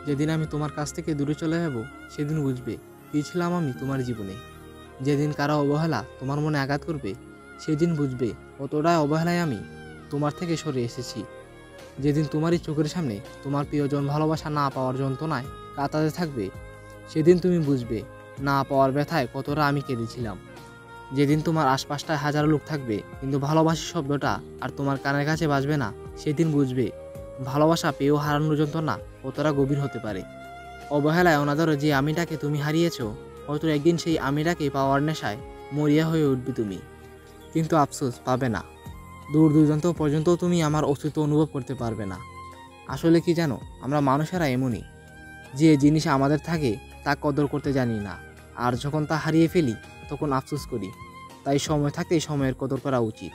যেদিন আমি তোমার কাছ থেকে দূরে চলে যাব সেদিন বুঝবে কী ছিলাম আমি তোমার জীবনে। যেদিন কারো অবহেলা তোমার মনে আঘাত করবে সেদিন বুঝবে কতটা অবহেলায় আমি তোমার থেকে সরে এসেছি। যেদিন তোমারই চোখের সামনে তোমার প্রিয়জন ভালোবাসা না পাওয়ার যন্ত্রণায় কাতাতে থাকবে সেদিন তুমি বুঝবে না পাওয়ার ব্যথায় কতটা আমি কেঁদেছিলাম। যেদিন তোমার আশপাশটায় হাজারো লোক থাকবে কিন্তু ভালোবাসি শব্দটা আর তোমার কানের কাছে বাজবে না সেদিন বুঝবে ভালোবাসা পেয়েও হারানোর যন্ত্রণা কতটা গভীর হতে পারে। অবহেলায় অনাদরে যে আমিটাকে তুমি হারিয়েছো হয়তো একদিন সেই আমিটাকে পাওয়ার নেশায় মরিয়া হয়ে উঠবে তুমি, কিন্তু আফসোস পাবে না। দূর দূরান্ত পর্যন্ত তুমি আমার অস্তিত্ব অনুভব করতে পারবে না। আসলে কি জানো, আমরা মানুষেরা এমনই, যে জিনিস আমাদের থাকে তা কদর করতে জানি না, আর যখন তা হারিয়ে ফেলি তখন আফসোস করি। তাই সময় থাকতেই সময়ের কদর করা উচিত।